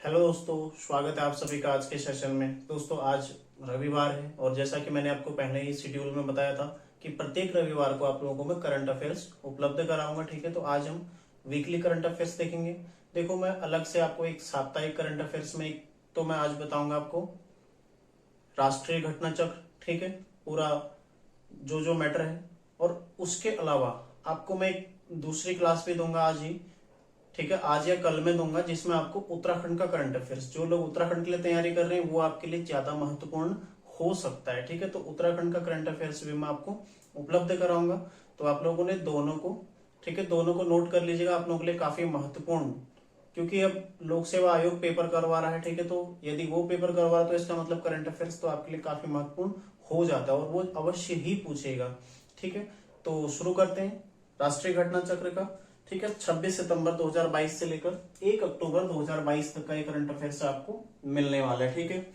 Hello दोस्तों, स्वागत है आप सभी का आज के सेशन में। दोस्तों आज रविवार है और जैसा कि मैंने आपको पहले ही शेड्यूल में बताया था कि प्रत्येक रविवार को आप लोगों को मैं करंट अफेयर्स उपलब्ध कराऊंगा। ठीक है, तो आज हम वीकली करंट अफेयर्स देखेंगे। देखो, मैं अलग से आपको एक साप्ताहिक करंट अफेयर्स में तो मैं आज बताऊंगा आपको राष्ट्रीय घटना चक्र। ठीक है, पूरा जो जो मैटर है, और उसके अलावा आपको मैं एक दूसरी क्लास भी दूंगा आज ही। ठीक है, आज या कल में दूंगा, जिसमें आपको उत्तराखंड का करंट अफेयर्स, जो लोग उत्तराखंड के लिए तैयारी कर रहे हैं वो आपके लिए ज्यादा महत्वपूर्ण हो सकता है। ठीक है, तो उत्तराखंड का करंट अफेयर्स भी मैं आपको उपलब्ध कराऊंगा। तो आप लोगों ने दोनों को, ठीक है, दोनों को नोट कर लीजिएगा, आप लोगों के लिए काफी महत्वपूर्ण, क्योंकि अब लोक सेवा आयोग पेपर करवा रहा है। ठीक है, तो यदि वो पेपर करवा रहा है तो इसका मतलब करंट अफेयर्स तो आपके लिए काफी महत्वपूर्ण हो जाता है और वो अवश्य ही पूछेगा। ठीक है, तो शुरू करते हैं राष्ट्रीय घटना चक्र का। ठीक है, 26 सितंबर 2022 से लेकर 1 अक्टूबर 2022 तक का ये करंट अफेयर्स आपको मिलने वाला है। ठीक है,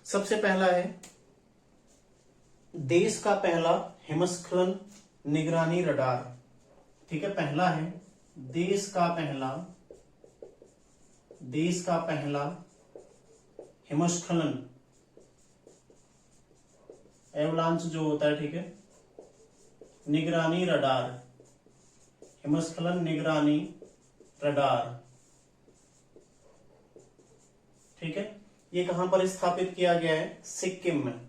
सबसे पहला है देश का पहला हिमस्खलन निगरानी रडार। ठीक है, पहला है देश का पहला हिमस्खलन, एवलांच जो होता है, ठीक है, निगरानी रडार, हिमस्खलन निगरानी रडार। ठीक है, ये कहां पर स्थापित किया गया है? सिक्किम में।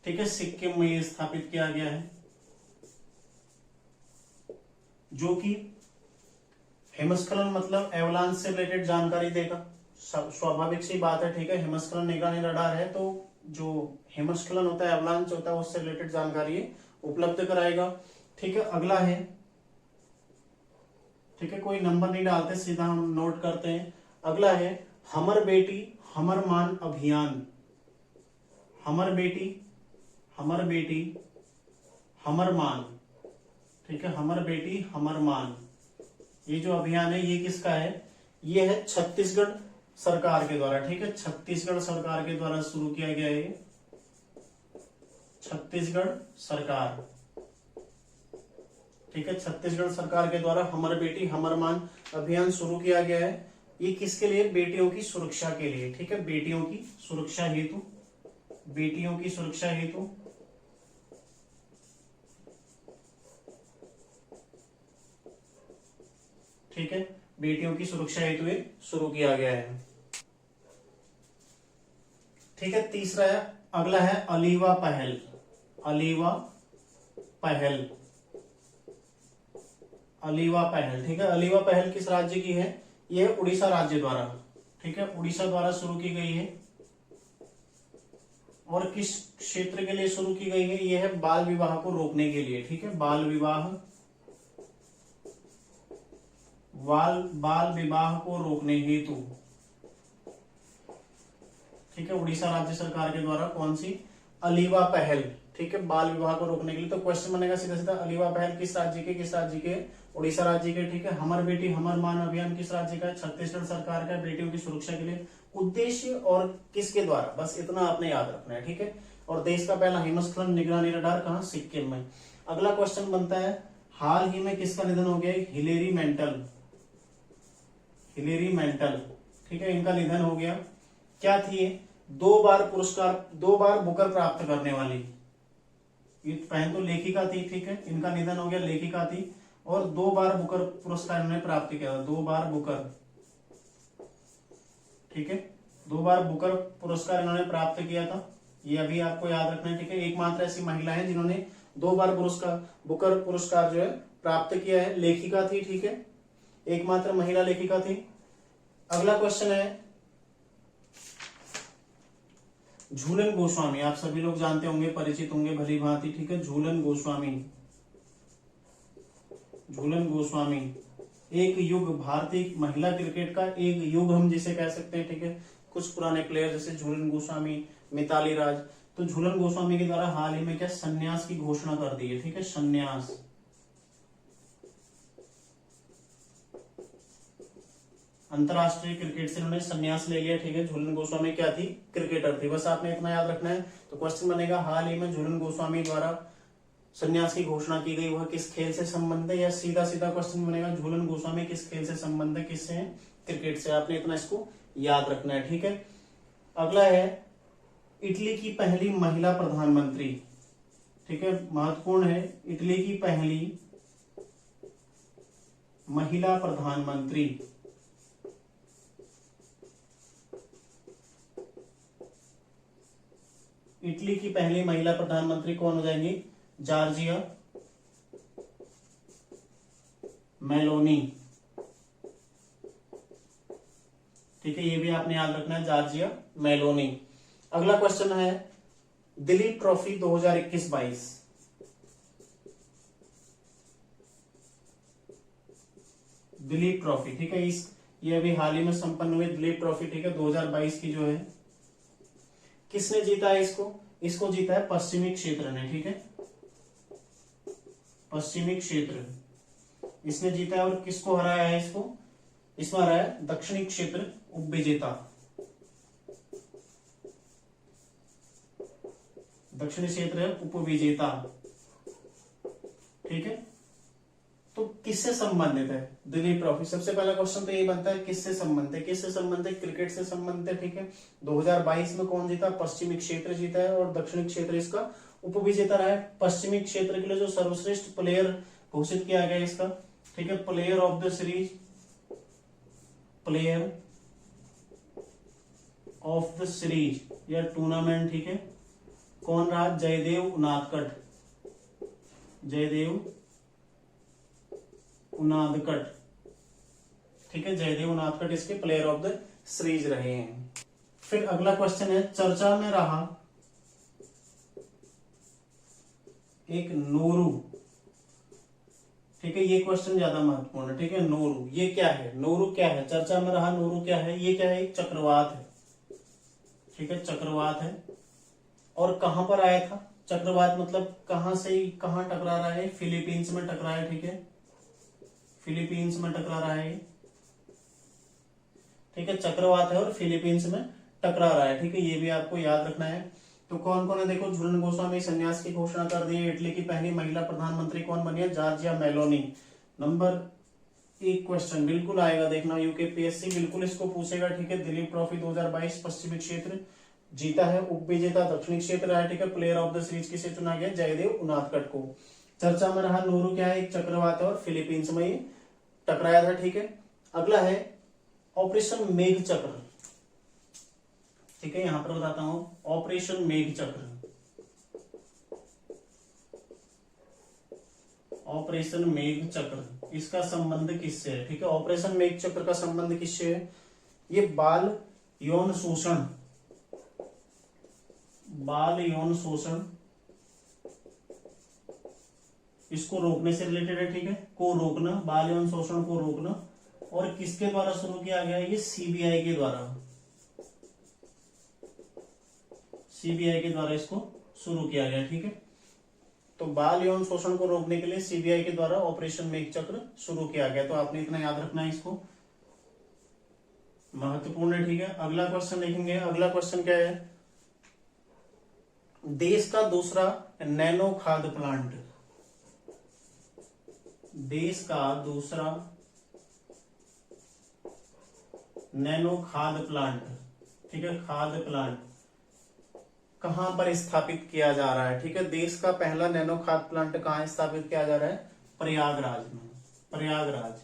ठीक है, सिक्किम में ये स्थापित किया गया है, जो कि हिमस्खलन मतलब एवलांच से रिलेटेड जानकारी देगा। स्वाभाविक सी बात है। ठीक है, हिमस्खलन निगरानी रडार है तो जो हिमस्खलन होता है, एवलांच होता है, उससे रिलेटेड जानकारी उपलब्ध कराएगा। ठीक है, अगला है, ठीक है, कोई नंबर नहीं डालते, सीधा हम नोट करते हैं। अगला है हमर बेटी हमर मान अभियान। हमर बेटी हमर मान। ठीक है, हमर बेटी हमर मान, ये जो अभियान है ये किसका है? ये है छत्तीसगढ़ सरकार के द्वारा। ठीक है, छत्तीसगढ़ सरकार के द्वारा शुरू किया गया है, छत्तीसगढ़ सरकार। ठीक है, छत्तीसगढ़ सरकार के द्वारा हमर बेटी हमर मान अभियान शुरू किया गया है। ये किसके लिए? बेटियों की सुरक्षा के लिए। ठीक है, बेटियों की सुरक्षा हेतु, बेटियों की सुरक्षा हेतु। ठीक है, बेटियों की सुरक्षा हेतु ये शुरू किया गया है। ठीक है, तीसरा है, अगला है अलीवा पहल। अलीवा पहल, अलीवा पहल। ठीक है, अलीवा पहल किस राज्य की है? यह उड़ीसा राज्य द्वारा, ठीक है, उड़ीसा द्वारा शुरू की गई है। और किस क्षेत्र के लिए शुरू की गई है? यह है बाल विवाह को रोकने के लिए। ठीक है, बाल विवाह को रोकने हेतु। ठीक है, उड़ीसा राज्य सरकार के द्वारा कौन सी? अलीवा पहल। ठीक है, बाल विवाह को रोकने के लिए। तो क्वेश्चन बनेगा सीधा सीधा, अलीवा पहल किस राज्य के? उड़ीसा राज्य के। ठीक है, हमर बेटी हमर मान अभियान किस राज्य का है? छत्तीसगढ़ सरकार का, बेटियों की सुरक्षा के लिए। उद्देश्य और किसके द्वारा, बस इतना आपने याद रखना है। ठीक है, और देश का पहला हिमस्खलन निगरानी रडार कहां? सिक्किम में। अगला क्वेश्चन बनता है, हाल ही में किसका निधन हो गया? Hillary mental. ठीक है, इनका निधन हो गया। क्या थी? 2 बार बुकर प्राप्त करने वाली, ये पहले तो लेखिका थी। ठीक है, इनका निधन हो गया, लेखिका थी, और 2 बार बुकर पुरस्कार इन्होंने प्राप्त किया था। 2 बार बुकर। ठीक है, 2 बार बुकर पुरस्कार इन्होंने प्राप्त किया था, ये अभी आपको याद रखना है। ठीक है, एकमात्र ऐसी महिला है जिन्होंने 2 बार बुकर पुरस्कार जो है प्राप्त किया है, लेखिका थी। ठीक है, एकमात्र महिला लेखिका थी। अगला क्वेश्चन है झूलन गोस्वामी। आप सभी लोग जानते होंगे, परिचित होंगे भली भांति। ठीक है, झूलन गोस्वामी एक युग, भारतीय महिला क्रिकेट का एक युग हम जिसे कह सकते हैं। ठीक है, कुछ पुराने प्लेयर जैसे झूलन गोस्वामी, मिताली राज। तो झूलन गोस्वामी के द्वारा हाल ही में क्या संन्यास की घोषणा कर दी है। ठीक है, संन्यास, अंतरराष्ट्रीय क्रिकेट से इन्होंने संन्यास ले लिया। ठीक है, झूलन गोस्वामी क्या थी? क्रिकेटर थी। बस आपने इतना याद रखना है। तो क्वेश्चन बनेगा, हाल ही में झूलन गोस्वामी द्वारा संन्यास की घोषणा की गई, वह किस खेल से संबंध है? या सीधा सीधा क्वेश्चन बनेगा, झूलन गोस्वामी किस खेल से संबंध है? किससे है? क्रिकेट से। आपने इतना इसको याद रखना है, ठीक है। अगला है इटली की पहली महिला प्रधानमंत्री, ठीक है, महत्वपूर्ण है। इटली की पहली महिला प्रधानमंत्री, इटली की पहली महिला प्रधानमंत्री कौन हो जाएंगी? जॉर्जिया मेलोनी, ठीक है, ये भी आपने याद रखना है, जॉर्जिया मेलोनी। अगला क्वेश्चन है दिलीप ट्रॉफी 2021-22, दिलीप ट्रॉफी, ठीक है, इस ये अभी हाल ही में संपन्न हुई दिलीप ट्रॉफी, ठीक है, 2022 की जो है, किसने जीता है इसको? इसको जीता है पश्चिमी क्षेत्र ने, ठीक है, पश्चिमी क्षेत्र इसने जीता है। और किसको हराया है इसको? इसमें हराया है दक्षिणी क्षेत्र उपविजेता, दक्षिणी क्षेत्र उपविजेता, ठीक है। तो किससे संबंधित है दिलीप ट्रॉफी? सबसे पहला क्वेश्चन तो ये बनता है किससे संबंधित है? किससे संबंधित है? क्रिकेट से संबंधित है, ठीक है। 2022 में कौन जीता? पश्चिमी क्षेत्र जीता है और दक्षिणी क्षेत्र इसका उपविजेता रहा है। पश्चिमी क्षेत्र के लिए जो सर्वश्रेष्ठ प्लेयर घोषित किया गया इसका, ठीक है, player of the series, player of the series या टूर्नामेंट, ठीक है, कौन रहा? जयदेव उनादकट, जयदेव उनादकट, ठीक है, जयदेव उनादकट इसके प्लेयर ऑफ द सीरीज रहे हैं। फिर अगला क्वेश्चन है चर्चा में रहा एक नोरू, ठीक है, ये क्वेश्चन ज्यादा महत्वपूर्ण है, ठीक है। नोरू ये क्या है? नोरू क्या है? चर्चा में रहा नोरू क्या है? ये क्या है? एक चक्रवात है, ठीक है, चक्रवात है। और कहां पर आया था चक्रवात? मतलब कहां से कहां टकरा रहा है? फिलीपींस में टकरा है, ठीक है, फिलीपींस में टकरा रहा है, ठीक है, चक्रवात है और फिलीपींस में टकरा रहा है, ठीक है, ये भी आपको याद रखना है। तो कौन कौन है देखो, झूलन गोस्वामी संन्यास की घोषणा कर दी है। इटली की पहली महिला प्रधानमंत्री कौन बनी है? Giorgia Meloni. नंबर एक क्वेश्चन बिल्कुल आएगा, देखना, यूकेपीएससी बिल्कुल इसको पूछेगा, ठीक है। दिलीप ट्रॉफी 2022 पश्चिमी क्षेत्र जीता है, उपविजेता दक्षिणी क्षेत्र रहा है, ठीक है। प्लेयर ऑफ द सीरीज किसे चुना गया? जयदेव उनादकट को। चर्चा में रहा नोरू क्या है? एक चक्रवात है और फिलीपींस में ये टकराया था, ठीक है। अगला है ऑपरेशन मेघ चक्र, ठीक है, यहां पर बताता हूं ऑपरेशन मेघ चक्र, ऑपरेशन मेघ चक्र, इसका संबंध किससे है? ठीक है, ऑपरेशन मेघ चक्र का संबंध किससे है? ये बाल यौन शोषण, बाल यौन शोषण इसको रोकने से रिलेटेड है, ठीक है, को रोकना, बाल यौन शोषण को रोकना। और किसके द्वारा शुरू किया गया? ये सीबीआई के द्वारा, सीबीआई के द्वारा इसको शुरू किया गया, ठीक है। तो बाल यौन शोषण को रोकने के लिए सीबीआई के द्वारा ऑपरेशन मेघ चक्र शुरू किया गया। तो आपने इतना याद रखना है, इसको महत्वपूर्ण है, ठीक है। अगला क्वेश्चन देखेंगे। अगला क्वेश्चन क्या है? देश का दूसरा नैनो खाद प्लांट, देश का दूसरा नैनो खाद प्लांट, ठीक है, खाद प्लांट कहां पर स्थापित किया जा रहा है? ठीक है, देश का पहला नैनो खाद प्लांट कहां स्थापित किया जा रहा है? प्रयागराज में, प्रयागराज,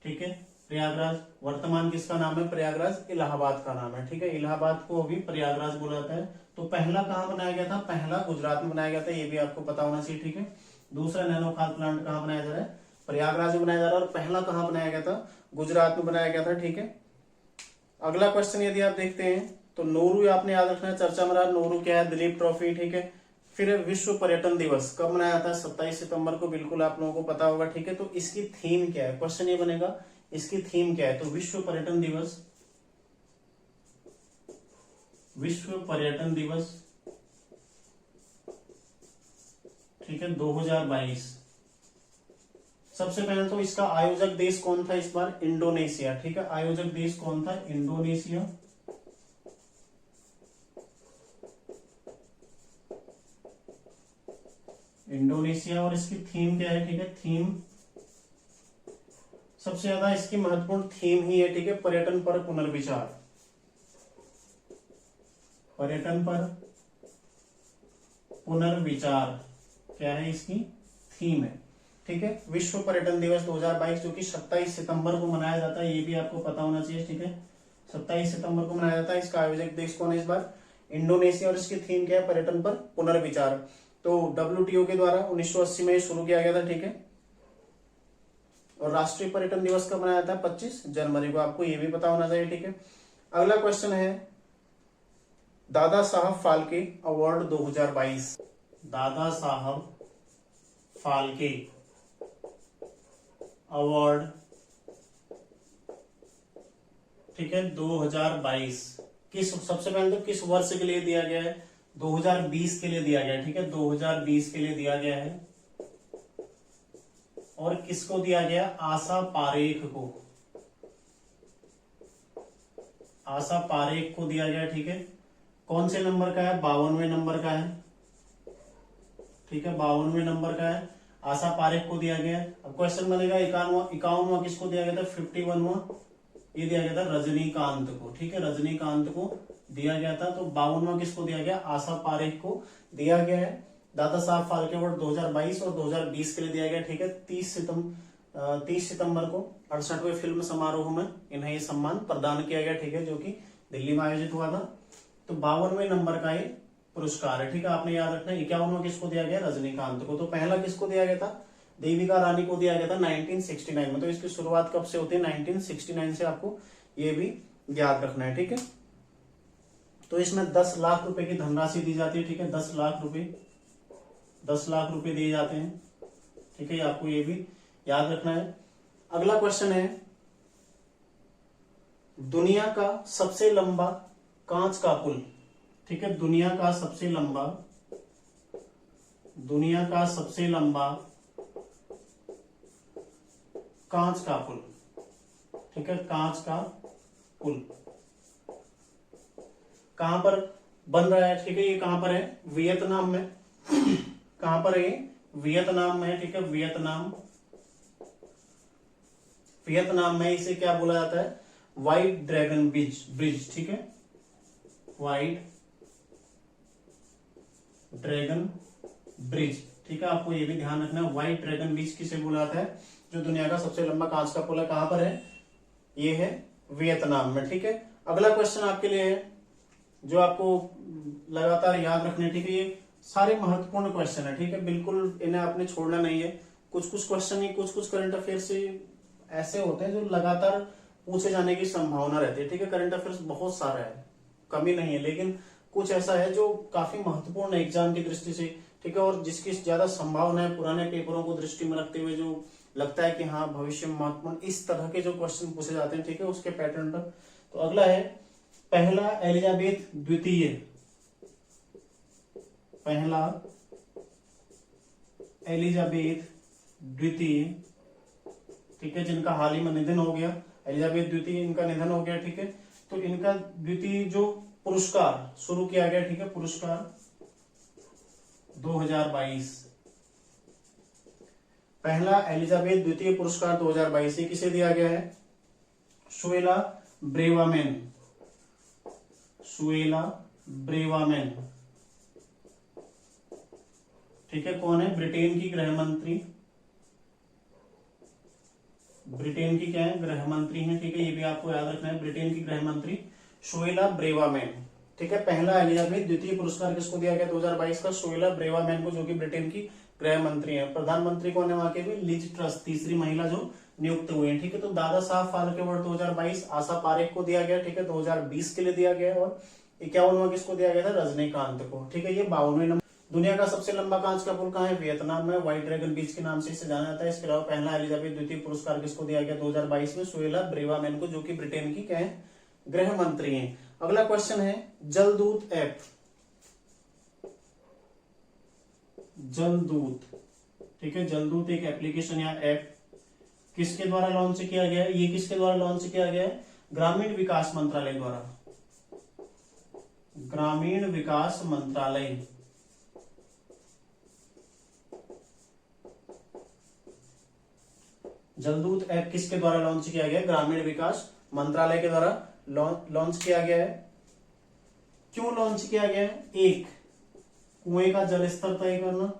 ठीक है, प्रयागराज। वर्तमान किसका नाम है? प्रयागराज इलाहाबाद का नाम है, ठीक है, इलाहाबाद को अभी प्रयागराज बोला जाता है। तो पहला कहां बनाया गया था? पहला गुजरात में बनाया गया था, ये भी आपको पता होना चाहिए, ठीक है। दूसरा नैनो खाद प्लांट कहां बनाया जा रहा है? प्रयागराज में बनाया जा रहा है। और पहला कहां बनाया गया था? गुजरात में बनाया गया था, ठीक है। अगला क्वेश्चन यदि आप देखते हैं तो नोरू आपने याद रखना है, चर्चा में रहा नोरू क्या है? दिलीप ट्रॉफी, ठीक है। फिर विश्व पर्यटन दिवस कब मनाया जाता है? 27 सितंबर को, बिल्कुल आप लोगों को पता होगा, ठीक है। तो इसकी थीम क्या है? क्वेश्चन ये बनेगा इसकी थीम क्या है? तो विश्व पर्यटन दिवस, विश्व पर्यटन दिवस, ठीक है, 2022। सबसे पहले तो इसका आयोजक देश कौन था इस बार? इंडोनेशिया, ठीक है, आयोजक देश कौन था? इंडोनेशिया। इंडोनेशिया। और इसकी थीम क्या है? ठीक है, थीम सबसे ज्यादा इसकी महत्वपूर्ण थीम ही है, ठीक है, पर्यटन पर पुनर्विचार। पर्यटन पर पुनर्विचार क्या है, इसकी थीम है, ठीक है। विश्व पर्यटन दिवस 2022 जो कि 27 सितंबर को मनाया जाता है, ये भी आपको पता होना चाहिए, ठीक है। 27 सितंबर को मनाया जाता है। इसका आयोजक देश कौन है इस बार, इंडोनेशिया, और इसकी थीम क्या है, पर्यटन पर पुनर्विचार। तो WTO के द्वारा 1980 में शुरू किया गया था, ठीक है। और राष्ट्रीय पर्यटन दिवस कब मनाया जाता है, 25 जनवरी को, आपको ये भी पता होना चाहिए, ठीक है। अगला क्वेश्चन है दादा साहब फाल्के अवार्ड 2022। दादा साहब फाल्के अवार्ड, ठीक है, 2022 किस, सबसे पहले तो किस वर्ष के लिए दिया गया है, 2020 के लिए दिया गया है, ठीक है, 2020 के लिए दिया गया है। और किसको दिया गया, आशा पारेख को, आशा पारेख को दिया गया, ठीक है। कौन से नंबर का है, 52वें नंबर का है, ठीक है, 52वें नंबर का है, आशा पारेख को दिया गया है। अब क्वेश्चन बनेगा 51वां किसको दिया गया था, 51वां ये दिया गया था रजनीकांत को, ठीक है, रजनीकांत को दिया गया था। तो 52वां किसको दिया गया, आशा पारेख को दिया गया है। दादा साहब फाल्के अवार्ड 2022 और 2020 के लिए दिया गया, ठीक है। 30 सितंबर को 68वें फिल्म समारोह में इन्हें ये सम्मान प्रदान किया गया, ठीक है, जो कि दिल्ली में आयोजित हुआ था। तो 52वें नंबर का ये पुरस्कार है, ठीक है, आपने याद रखना है। 51वां किसको दिया गया, रजनीकांत को। तो पहला किसको दिया गया था, देविका रानी को दिया गया था 1969 में। तो इसकी शुरुआत कब से होती है, 1969 से, आपको ये भी याद रखना है, ठीक है। तो इसमें 10 लाख रुपए की धनराशि दी जाती है, ठीक है, 10 लाख रुपए दिए जाते हैं, ठीक है, आपको ये भी याद रखना है। अगला क्वेश्चन है दुनिया का सबसे लंबा कांच का पुल, ठीक है, दुनिया का सबसे लंबा कांच का पुल, ठीक है, कांच का पुल कहां पर बन रहा है, ठीक है, ये कहां पर है, वियतनाम में। कहां पर है, वियतनाम में, ठीक है, वियतनाम में। इसे क्या बोला जाता है, व्हाइट ड्रैगन ब्रिज, ठीक है, व्हाइट ड्रैगन ब्रिज, ठीक है, आपको ये भी ध्यान रखना है। व्हाइट ड्रैगन ब्रिज किसे बोला जाता है, जो दुनिया का सबसे लंबा कांच का पुल है, कहां पर है, ये है वियतनाम में, ठीक है। अगला क्वेश्चन आपके लिए है जो आपको लगातार याद रखने, ठीक है, ये सारे महत्वपूर्ण क्वेश्चन है, ठीक है, बिल्कुल इन्हें आपने छोड़ना नहीं है। कुछ क्वेश्चन ही, कुछ करंट अफेयर्स से ऐसे होते हैं जो लगातार पूछे जाने की संभावना रहती है, ठीक है। करंट अफेयर्स बहुत सारा है, कमी नहीं है, लेकिन कुछ ऐसा है जो काफी महत्वपूर्ण है एग्जाम की दृष्टि से, ठीक है, और जिसकी ज्यादा संभावना है पुराने पेपरों को दृष्टि में रखते हुए, जो लगता है कि हाँ भविष्य में महत्वपूर्ण इस तरह के जो क्वेश्चन पूछे जाते हैं, ठीक है, उसके पैटर्न पर। तो अगला है पहला एलिजाबेथ द्वितीय, ठीक है, जिनका हाल ही में निधन हो गया, एलिजाबेथ द्वितीय, इनका निधन हो गया, ठीक है। तो इनका द्वितीय जो पुरस्कार शुरू किया गया, ठीक है, पुरस्कार 2022, पहला एलिजाबेथ द्वितीय पुरस्कार 2022 ये किसे दिया गया है, सुएला ब्रेवामैन, ठीक है, कौन है, ब्रिटेन की गृह मंत्री, ब्रिटेन की क्या है, गृह मंत्री है, ठीक है, ये भी आपको याद रखना है, ब्रिटेन की गृह मंत्री सुएला ब्रेवामैन, ठीक है। पहला एलिजाबेथ द्वितीय पुरस्कार किसको दिया गया 2022 का, सुएला ब्रेवामैन को, जो कि ब्रिटेन की गृह मंत्री है। प्रधानमंत्री कौन है वहां के भी, लिज ट्रस, तीसरी महिला जो नियुक्त हुए हैं, ठीक है। तो दादा साहब फाल्के अवार्ड 2022 आशा पारेख को दिया गया, ठीक है, 2020 के लिए दिया गया, और 51वां किसको दिया गया था, रजनीकांत को, ठीक है। ये 52वें नंबर। दुनिया का सबसे लंबा कांच का पुल कहाँ है, वियतनाम में, व्हाइट ड्रैगन बीच के नाम से इसे जाना जाता है। इसके अलावा पहला एलिजाबेथ द्वितीय पुरस्कार किसको दिया गया 2022 में, सुएला ब्रेवामैन को, जो कि ब्रिटेन की क्या है, गृह मंत्री हैं। अगला क्वेश्चन है जलदूत ऐप, ठीक है, जलदूत एक एप्लीकेशन या ऐप किसके द्वारा लॉन्च किया गया है, ये किसके द्वारा लॉन्च किया गया है, ग्रामीण विकास मंत्रालय द्वारा, ग्रामीण विकास मंत्रालय जलदूत ऐप किसके द्वारा लॉन्च किया गया? ग्रामीण विकास मंत्रालय के द्वारा लॉन्च किया गया है। क्यों लॉन्च किया गया है? एक, कुएं का जल स्तर तय करना,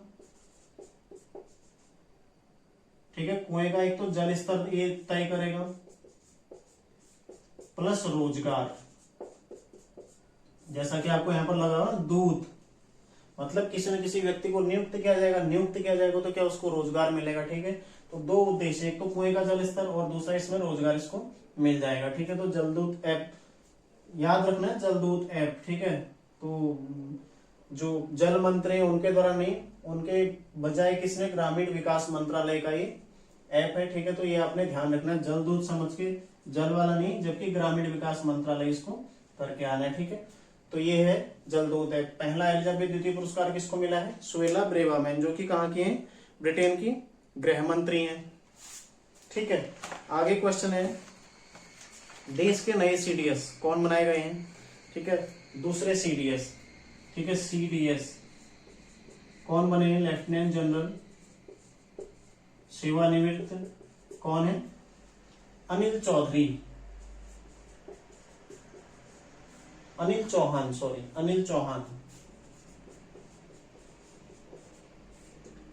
ठीक है, कुएं का एक तो जल स्तर ये तय करेगा, प्लस रोजगार, जैसा कि आपको यहां पर लगा हुआ दूत, मतलब किसी न किसी व्यक्ति को नियुक्त किया जाएगा तो क्या उसको रोजगार मिलेगा, ठीक है। तो दो उद्देश्य, एक तो कुएं का जल स्तर और दूसरा इसमें रोजगार इसको मिल जाएगा, ठीक है। तो जलदूत ऐप याद रखना है, जलदूत ऐप, ठीक है। तो जो जल मंत्री हैं उनके द्वारा नहीं, उनके बजाय किसने? ग्रामीण विकास मंत्रालय का ये ऐप है, ठीक है। तो ये आपने ध्यान रखना है, जलदूत समझ के, जल वाला नहीं, जबकि ग्रामीण विकास मंत्रालय इसको करके आना है, ठीक है। तो ये है जलदूत ऐप। पहला एलिजाबेथ द्वितीय पुरस्कार किसको मिला है? सुएला ब्रेवामैन, जो कि कहाँ की हैं? ब्रिटेन की गृह मंत्री हैं, ठीक है। आगे क्वेश्चन है, देश के नए सीडीएस कौन बनाए गए हैं? ठीक है, दूसरे सीडीएस, ठीक है, सीडीएस कौन बने हैं? लेफ्टिनेंट जनरल सेवानिवृत्त कौन है? अनिल चौधरी, अनिल चौहान, सॉरी अनिल चौहान,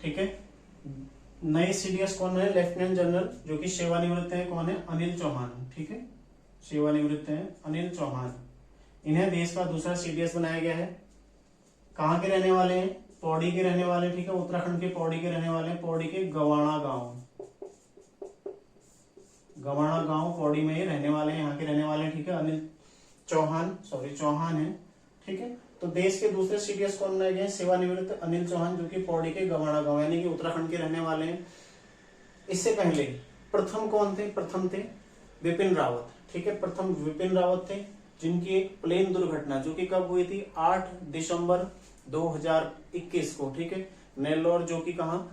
ठीक है। नए सीडीएस कौन है? लेफ्टिनेंट जनरल जो कि सेवानिवृत्त है, कौन है? अनिल चौहान, ठीक है, सेवानिवृत्त है अनिल चौहान। इन्हें देश का दूसरा सीडीएस बनाया गया है। कहाँ के रहने वाले हैं? पौड़ी के रहने वाले, ठीक है, उत्तराखंड के पौड़ी के रहने वाले, पौड़ी के गवाणा गांव, गवाणा गांव पौड़ी में ही रहने वाले हैं, यहाँ के रहने वाले, ठीक है। अनिल चौहान, सॉरी चौहान है, ठीक है। तो देश के दूसरे सीडीएस कौन बनाए गए? सेवानिवृत्त अनिल चौहान, जो कि पौड़ी के गवाणा गांव यानी कि उत्तराखंड के रहने वाले हैं। इससे पहले प्रथम कौन थे? प्रथम थे विपिन रावत, ठीक है, प्रथम विपिन रावत थे, जिनकी एक प्लेन दुर्घटना जो कि कब हुई थी? 8 दिसंबर 2021 को, ठीक है, नेल्लोर, जो कि कहा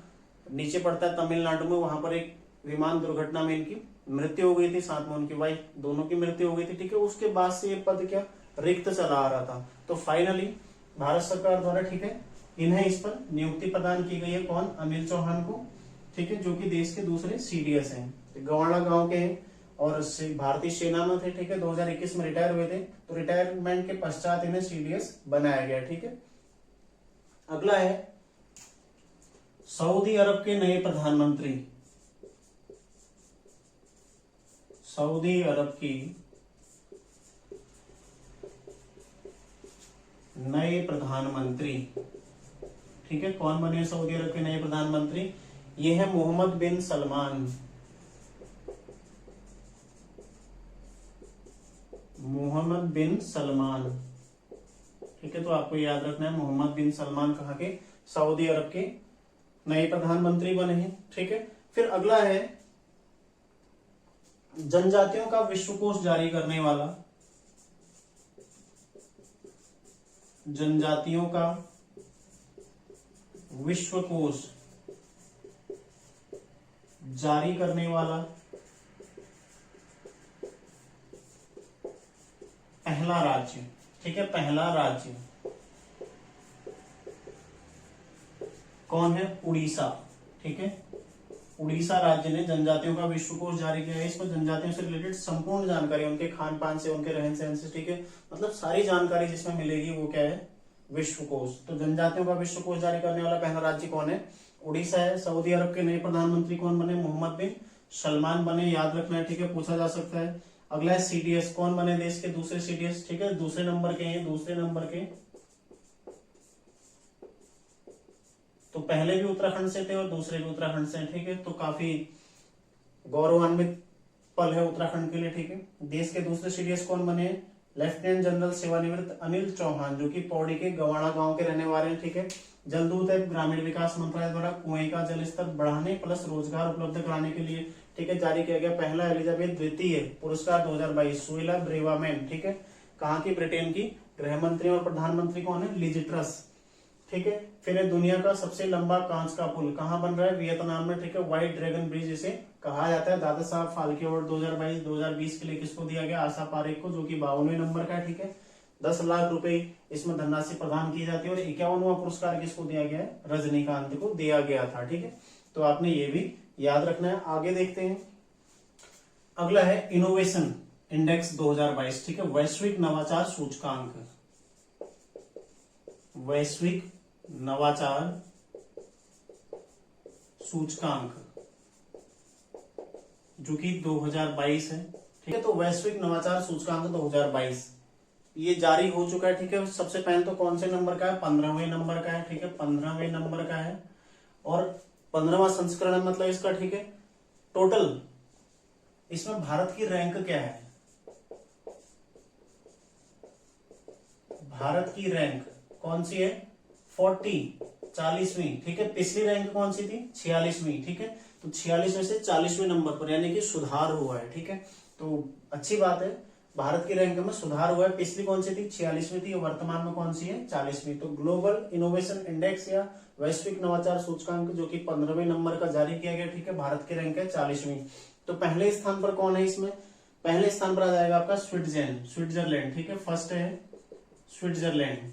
नीचे पड़ता है तमिलनाडु में, वहां पर एक विमान दुर्घटना में इनकी मृत्यु हो गई थी, साथ में उनकी वाइफ, दोनों की मृत्यु हो गई थी, ठीक है। उसके बाद से ये पद क्या रिक्त चला आ रहा था, तो फाइनली भारत सरकार द्वारा, ठीक है, इन्हें इस पर नियुक्ति प्रदान की गई है। कौन? अनिल चौहान को, ठीक है, जो कि देश के दूसरे सीडीएस हैं, गवाणा गांव के हैं और भारतीय सेना में थे, ठीक है। 2021 में रिटायर हुए थे, तो रिटायरमेंट के पश्चात इन्हें सीडीएस बनाया गया, ठीक है। अगला है सऊदी अरब के नए प्रधानमंत्री, सऊदी अरब की नए प्रधानमंत्री, ठीक है, कौन बने सऊदी अरब के नए प्रधानमंत्री? ये है मोहम्मद बिन सलमान, मोहम्मद बिन सलमान, ठीक है। तो आपको याद रखना है, मोहम्मद बिन सलमान कहाँ के? सऊदी अरब के नए प्रधानमंत्री बने हैं, ठीक है। फिर अगला है जनजातियों का विश्वकोश जारी करने वाला, जनजातियों का विश्वकोश जारी करने वाला पहला राज्य, ठीक है, पहला राज्य कौन है? उड़ीसा, ठीक है, उड़ीसा राज्य ने जनजातियों का विश्वकोश जारी किया है। इस पर जनजातियों से रिलेटेड संपूर्ण जानकारी, उनके खान पान से, उनके रहन सहन से, ठीक है, मतलब सारी जानकारी जिसमें मिलेगी वो क्या है? विश्वकोश। तो जनजातियों का विश्वकोश जारी करने वाला पहला राज्य कौन है? उड़ीसा है। सऊदी अरब के नए प्रधानमंत्री कौन बने? मोहम्मद बिन सलमान बने, याद रखना है, ठीक है, पूछा जा सकता है। अगला है सीडीएस, कौन बने देश के दूसरे सीडीएस? ठीक है, दूसरे नंबर के हैं, दूसरे नंबर के, तो पहले भी उत्तराखंड से थे और दूसरे भी उत्तराखंड से, ठीक है, तो काफी गौरवान्वित पल है उत्तराखंड के लिए, ठीक है। देश के दूसरे सीडीएस कौन बने? लेफ्टिनेंट जनरल सेवानिवृत्त अनिल चौहान, जो कि पौड़ी के गवाणा गांव के रहने वाले हैं, ठीक है। जलदूत है ग्रामीण विकास मंत्रालय द्वारा कुएं का जल स्तर बढ़ाने प्लस रोजगार उपलब्ध कराने के लिए, ठीक है, जारी किया गया। पहला एलिजाबेथ द्वितीय पुरस्कार 2022 सुएला ब्रेवामैन, ठीक है, कहाँ की? ब्रिटेन की गृह मंत्री। और प्रधानमंत्री कौन है? लिज ट्रस, ठीक है। फिर है दुनिया का सबसे लंबा कांच का पुल, कहां बन रहा है? वियतनाम में, ठीक है, व्हाइट ड्रैगन ब्रिज इसे कहा जाता है। दादा साहब फाल्के अवार्ड 2022-2020 के लिए किसको दिया गया? आशा पारेख को, जो कि 52वें नंबर का, ठीक है। 10 लाख रुपए इसमें धनराशि प्रदान की जाती है। और 51वां पुरस्कार किसको दिया गया है? रजनीकांत को दिया गया था, ठीक है। तो आपने ये भी याद रखना है। आगे देखते हैं, अगला है इनोवेशन इंडेक्स 2022, ठीक है, वैश्विक नवाचार सूचकांक, वैश्विक नवाचार सूचकांक जो कि 2022 है, ठीक है। तो वैश्विक नवाचार सूचकांक 2022 ये जारी हो चुका है, ठीक है। सबसे पहले तो कौन से नंबर का है, 15वें नंबर का है, ठीक है, 15वें नंबर का है और 15वां संस्करण है मतलब इसका, ठीक है। टोटल इसमें भारत की रैंक क्या है, भारत की रैंक कौन सी है, 40वीं, ठीक है। पिछली रैंक कौन सी थी, 46वीं, ठीक है। तो 46 में से 40वें नंबर पर, यानी कि सुधार हुआ है, ठीक है। तो अच्छी बात है, भारत की रैंक में सुधार हुआ है। पिछली कौन सी थी, 46वीं थी, वर्तमान में कौन सी है, 40वीं। तो ग्लोबल इनोवेशन इंडेक्स या वैश्विक नवाचार सूचकांक जो कि 15वें नंबर का जारी किया गया, ठीक है, भारत की रैंक है 40वीं। तो पहले स्थान पर कौन है इसमें, पहले स्थान पर आ जाएगा आपका स्विट्जरलैंड, ठीक है, फर्स्ट है स्विट्जरलैंड।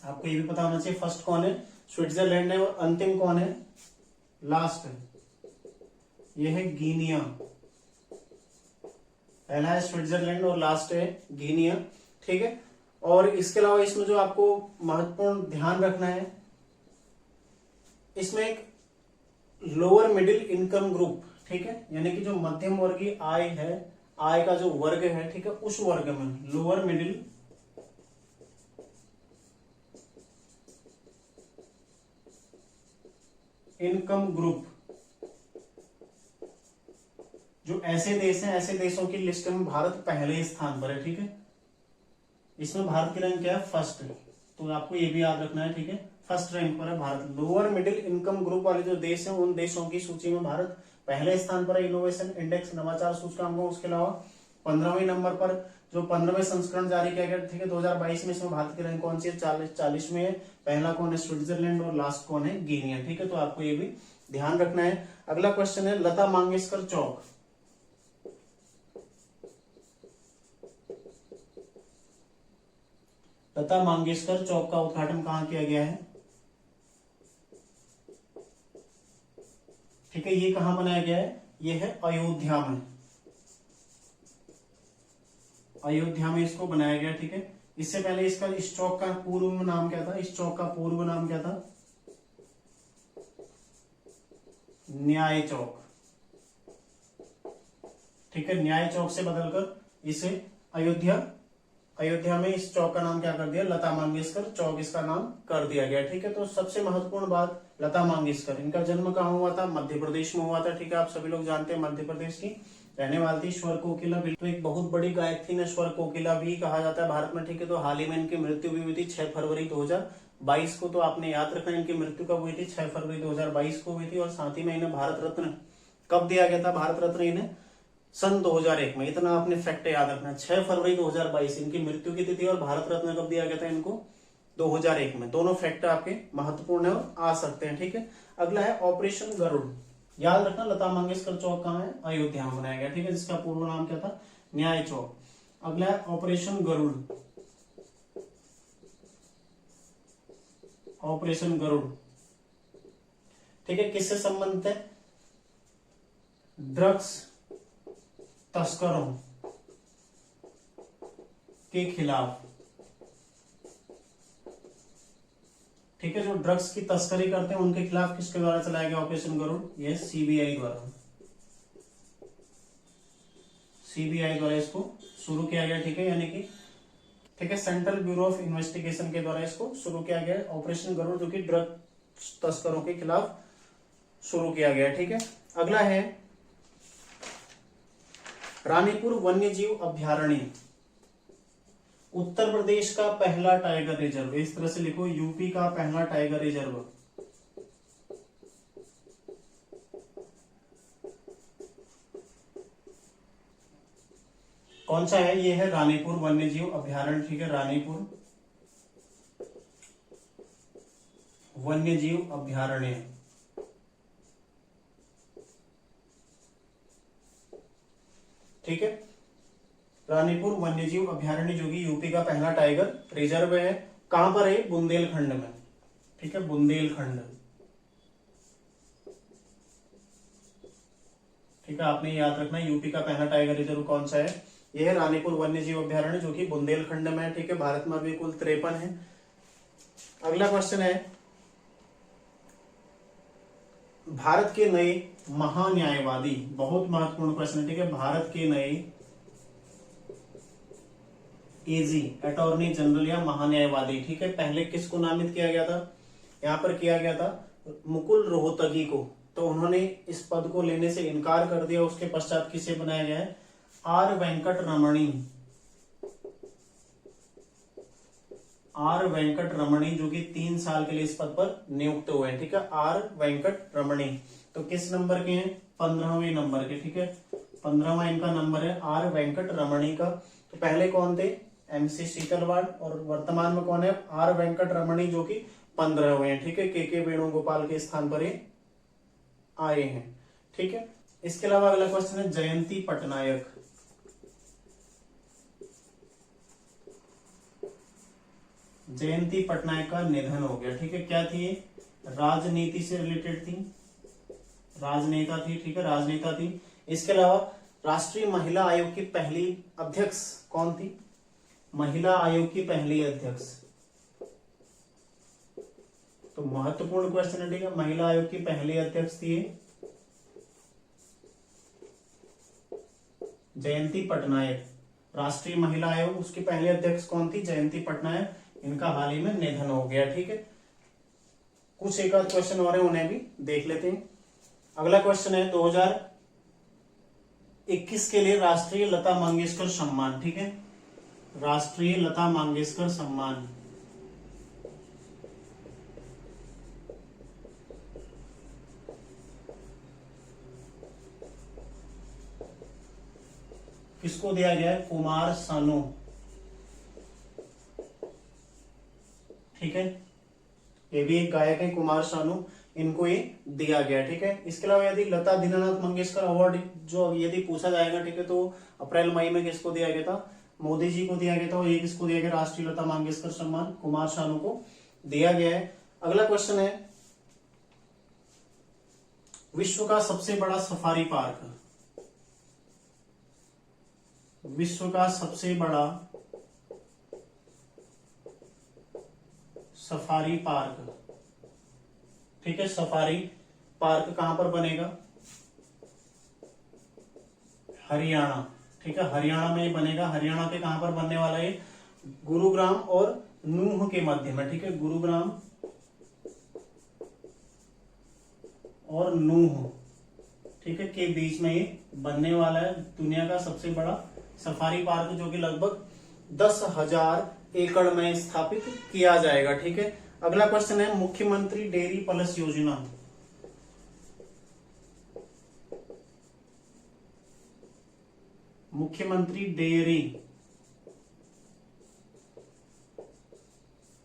आपको ये भी पता होना चाहिए फर्स्ट कौन है, स्विट्जरलैंड है, और अंतिम कौन है, लास्ट है, ये है गिनिया। पहला है स्विट्जरलैंड और लास्ट है गिनिया, ठीक है। और इसके अलावा इसमें जो आपको महत्वपूर्ण ध्यान रखना है, इसमें एक लोअर मिडिल इनकम ग्रुप, ठीक है, यानी कि जो मध्यम वर्गीय आय है, आय का जो वर्ग है, ठीक है, उस वर्ग में लोअर मिडिल इनकम ग्रुप, जो ऐसे देश हैं, ऐसे देशों की लिस्ट में भारत पहले स्थान पर है, ठीक है। इसमें भारत की रैंक क्या है, फर्स्ट है, तो आपको ये भी याद रखना है, ठीक है, फर्स्ट रैंक पर है Bharat. Lower middle income group वाले जो देश हैं, उन देशों की सूची में भारत पहले स्थान पर है इनोवेशन इंडेक्स नवाचार सूचकांक। उसके अलावा 15वें नंबर पर जो 15वें संस्करण जारी किया गया, ठीक है, 2022 में, इसमें भारत की रैंक कौन सी है, 40 में है। पहला कौन है, स्विट्जरलैंड, और लास्ट कौन है, गिनिया, ठीक है। तो आपको ये भी ध्यान रखना है। अगला क्वेश्चन है लता मंगेशकर चौक, लता मंगेशकर चौक का उद्घाटन कहां किया गया है, ठीक है, ये कहां बनाया गया है, ये है अयोध्या में, अयोध्या में इसको बनाया गया, ठीक है। इससे पहले इसका, इस चौक का पूर्व में नाम क्या था, इस चौक का पूर्व नाम क्या था, न्याय चौक, ठीक है। न्याय चौक से बदलकर इसे अयोध्या में इस चौक का नाम क्या कर दिया, लता मंगेशकर चौक इसका नाम कर दिया गया, ठीक है। तो सबसे महत्वपूर्ण बात, लता मंगेशकर, इनका जन्म कहाँ हुआ था, मध्य प्रदेश में हुआ था, ठीक है। आप सभी लोग जानते हैं मध्य प्रदेश की रहने वाली थी। स्वर कोकिला तो एक बहुत बड़ी गायक थी ना, स्वर कोकिला भी कहा जाता है भारत में, ठीक है। तो हाल ही में इनकी मृत्यु भी हुई थी 6 फरवरी 2022 को। तो आपने याद रखना, इनकी मृत्यु कब हुई थी, 6 फरवरी 2022 को हुई थी। और साथ ही में इन्हें भारत रत्न कब दिया गया था, भारत रत्न इन्हें सन 2001 में। इतना आपने फैक्ट याद रखना, 6 फरवरी 2022 इनकी मृत्यु की तिथि, और भारत रत्न कब दिया गया था इनको, 2001 में। दोनों फैक्ट आपके महत्वपूर्ण है और आ सकते हैं, ठीक है। अगला है ऑपरेशन गरुड़, याद रखना, लता मंगेशकर चौक कहाँ है, अयोध्या में बनाया गया, ठीक है, जिसका पूर्व नाम क्या था, न्याय चौक। अगला है ऑपरेशन गरुड़, ऑपरेशन गरुड़, ठीक है, किससे संबंधित है, ड्रग्स तस्करों के खिलाफ, ठीक है। जो ड्रग्स की तस्करी करते हैं उनके खिलाफ किसके द्वारा चलाया गया ऑपरेशन गरुड़, ये सीबीआई द्वारा, सीबीआई द्वारा इसको शुरू किया गया, ठीक है, यानी कि, ठीक है, सेंट्रल ब्यूरो ऑफ इन्वेस्टिगेशन के द्वारा इसको शुरू किया गया ऑपरेशन गरुड़, जो कि ड्रग तस्करों के खिलाफ शुरू किया गया, ठीक है। अगला है रानीपुर वन्यजीव अभ्यारण्य, उत्तर प्रदेश का पहला टाइगर रिजर्व, इस तरह से लिखो, यूपी का पहला टाइगर रिजर्व, कौन सा है, ये है रानीपुर वन्यजीव अभ्यारण्य, ठीक है, रानीपुर वन्यजीव अभ्यारण्य, ठीक है। रानीपुर वन्यजीव अभ्यारण्य जो कि यूपी का पहला टाइगर रिजर्व है, कहां पर है, बुंदेलखंड में, ठीक है, बुंदेलखंड। ठीक है, आपने याद रखना यूपी का पहला टाइगर रिजर्व कौन सा है, यह है रानीपुर वन्य जीव अभ्यारण्य जो कि बुंदेलखंड में है। ठीक है, भारत में अभी कुल 53 है। अगला क्वेश्चन है, भारत के नए महान्यायवादी, बहुत महत्वपूर्ण क्वेश्चन है। ठीक है, भारत के नए एजी, अटॉर्नी जनरल या महान्यायवादी, ठीक है, पहले किसको नामित किया गया था, यहां पर किया गया था मुकुल रोहतगी को। तो उन्होंने इस पद को लेने से इनकार कर दिया। उसके पश्चात किसे बनाया गया है, are Venkat Ramani. Are Venkat रमणी जो कि 3 साल के लिए इस पद पर नियुक्त हुए हैं। ठीक है, आर वेंकट रमणी। तो किस नंबर के हैं, 15वें नंबर के। ठीक है, 15वां इनका नंबर है आर वेंकट रमणी का। तो पहले कौन थे, एमसी शीतलवाड़, और वर्तमान में कौन है, आर वेंकट रमणी जो कि 15वें हैं। ठीक है, के वेणुगोपाल के स्थान पर ये आए हैं। ठीक है, इसके अलावा अगला क्वेश्चन है जयंती पटनायक। जयंती पटनायक का निधन हो गया। ठीक है, क्या थी, राजनीति से रिलेटेड थी, राजनेता थी। ठीक है, राजनेता थी। इसके अलावा राष्ट्रीय महिला आयोग की पहली अध्यक्ष कौन थी, महिला आयोग की पहली अध्यक्ष। तो महत्वपूर्ण क्वेश्चन है। ठीक है, महिला आयोग की पहली अध्यक्ष थी जयंती पटनायक। राष्ट्रीय महिला आयोग, उसकी पहली अध्यक्ष कौन थी, जयंती पटनायक। इनका हाल ही में निधन हो गया। ठीक है, कुछ एक आध क्वेश्चन और है, उन्हें भी देख लेते हैं। अगला क्वेश्चन है 2021 के लिए राष्ट्रीय लता मंगेशकर सम्मान। ठीक है, राष्ट्रीय लता मंगेशकर सम्मान किसको दिया गया है, कुमार सानू। ठीक है, ये भी एक गायक है कुमार सानू, इनको ये दिया गया। ठीक है, इसके अलावा यदि लता दीनानाथ मंगेशकर अवार्ड जो यदि पूछा जाएगा, ठीक है, तो अप्रैल मई में किसको दिया गया था, मोदी जी को दिया गया था। और ये किसको दिया गया, राष्ट्रीय लता मंगेशकर सम्मान कुमार सानू को दिया गया है। अगला क्वेश्चन है, विश्व का सबसे बड़ा सफारी पार्क, विश्व का सबसे बड़ा सफारी पार्क। ठीक है, सफारी पार्क कहां पर बनेगा, हरियाणा। ठीक है, हरियाणा में ये बनेगा। हरियाणा के कहां पर बनने वाला है, गुरुग्राम और नूह के मध्य में। ठीक है, गुरुग्राम और नूह, ठीक है, के बीच में ये बनने वाला है। दुनिया का सबसे बड़ा सफारी पार्क जो कि लगभग 10,000 एकड़ में स्थापित किया जाएगा। ठीक है, अगला क्वेश्चन है मुख्यमंत्री डेयरी प्लस योजना। मुख्यमंत्री डेयरी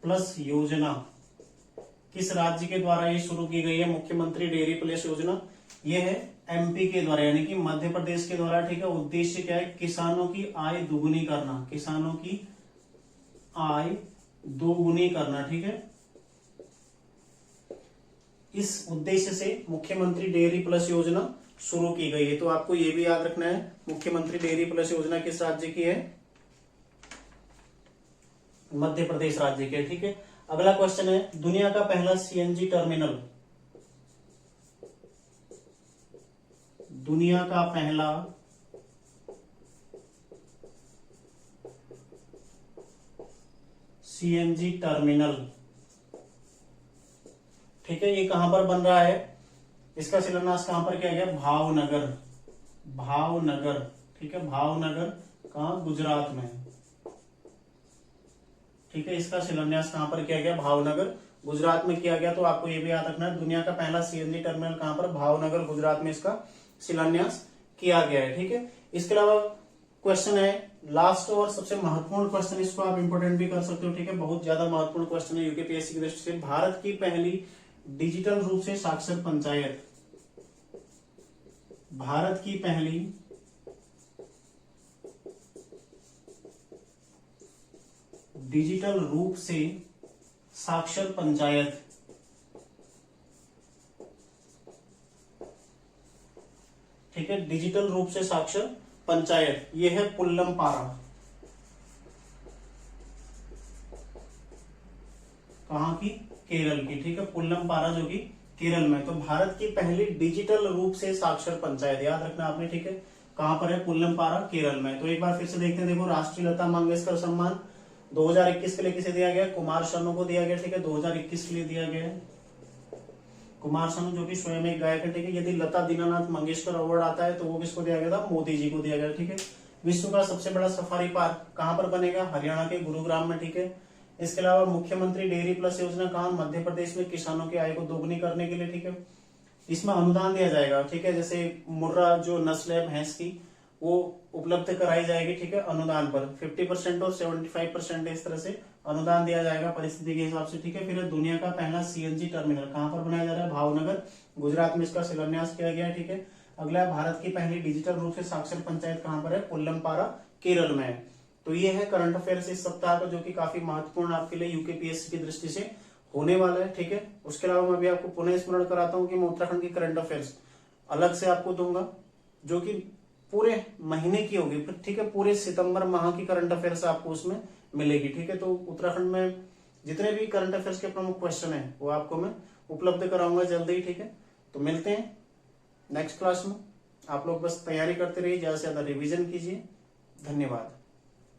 प्लस योजना किस राज्य के द्वारा ये शुरू की गई है, मुख्यमंत्री डेयरी प्लस योजना, ये है एमपी के द्वारा, यानी कि मध्य प्रदेश के द्वारा। ठीक है, उद्देश्य क्या है, किसानों की आय दुगुनी करना, किसानों की आय दोगुनी करना। ठीक है, इस उद्देश्य से मुख्यमंत्री डेयरी प्लस योजना शुरू की गई है। तो आपको यह भी याद रखना है, मुख्यमंत्री डेयरी प्लस योजना किस राज्य की है, मध्य प्रदेश राज्य की है। ठीक है, अगला क्वेश्चन है, दुनिया का पहला सीएनजी टर्मिनल, दुनिया का पहला सीएनजी टर्मिनल, ठीक है, ये कहां पर बन रहा है, इसका शिलान्यास कहां पर किया गया, भावनगर, भावनगर। ठीक है, भावनगर कहां, गुजरात में। ठीक है, इसका शिलान्यास कहां पर किया गया, भावनगर गुजरात में किया गया। तो आपको ये भी याद रखना है, दुनिया का पहला सीएनजी टर्मिनल कहां पर, भावनगर गुजरात में इसका शिलान्यास किया गया है। ठीक है, इसके अलावा क्वेश्चन है लास्ट और सबसे महत्वपूर्ण क्वेश्चन, इसको आप इंपोर्टेंट भी कर सकते हो। ठीक है, बहुत ज्यादा महत्वपूर्ण क्वेश्चन है यूपीपीएससी की दृष्टि से, भारत की पहली डिजिटल रूप से साक्षर पंचायत, भारत की पहली डिजिटल रूप से साक्षर पंचायत ठीक है, डिजिटल रूप से साक्षर पंचायत, ये है पुल्लमपारा। कहाँ की? केरल की, ठीक है, पुल्लमपारा जो कि केरल में। तो भारत की पहली डिजिटल रूप से साक्षर पंचायत, याद रखना आपने, ठीक है, कहां पर है? पुल्लमपारा, केरल में। तो एक बार फिर से देखते हैं, देखो, राष्ट्रीय लता मंगेशकर सम्मान 2021 के लिए किसे दिया गया? कुमार सानू को दिया गया, ठीक है, 2021 के लिए दिया गया है। कुमार सानू जो कि स्वयं एक गायक है, ठीक है। यदि लता दीनानाथ मंगेशकर अवार्ड आता है तो वो किसको दिया गया था? मोदी जी को दिया गया, ठीक है। विश्व का सबसे बड़ा सफारी पार्क कहां पर बनेगा? हरियाणा के गुरुग्राम में, ठीक है। इसके अलावा मुख्यमंत्री डेयरी प्लस योजना कहां? मध्य प्रदेश में, किसानों की आय को दोगुनी करने के लिए, ठीक है। इसमें अनुदान दिया जाएगा, ठीक है, जैसे मुर्रा जो नस्ल है भैंस की, वो उपलब्ध कराई जाएगी, ठीक है, अनुदान पर 50% और 75% इस तरह से अनुदान दिया जाएगा परिस्थिति के हिसाब से, ठीक है। फिर दुनिया का पहला सीएनजी टर्मिनल कहां पर बनाया जा रहा है? भावनगर, गुजरात में इसका शिलान्यास किया गया है, ठीक है। अगला, भारत की पहली डिजिटल रूप से साक्षर पंचायत कहां पर है? पुल्लमपारा, केरल में है। तो ये है करंट अफेयर्स इस सप्ताह का, जो कि काफी महत्वपूर्ण आपके लिए यूकेपीएससी की दृष्टि से होने वाला है, ठीक है। उसके अलावा मैं भी आपको पुनः स्मरण कराता हूं कि मैं उत्तराखंड की करंट अफेयर्स अलग से आपको दूंगा, जो कि पूरे महीने की होगी, ठीक है, पूरे सितंबर माह की करंट अफेयर्स आपको उसमें मिलेगी, ठीक है। तो उत्तराखंड में जितने भी करंट अफेयर्स के प्रमुख क्वेश्चन है वो आपको मैं उपलब्ध कराऊंगा जल्दी ही, ठीक है। तो मिलते हैं नेक्स्ट क्लास में। आप लोग बस तैयारी करते रहिए, ज्यादा से ज्यादा रिविजन कीजिए। धन्यवाद।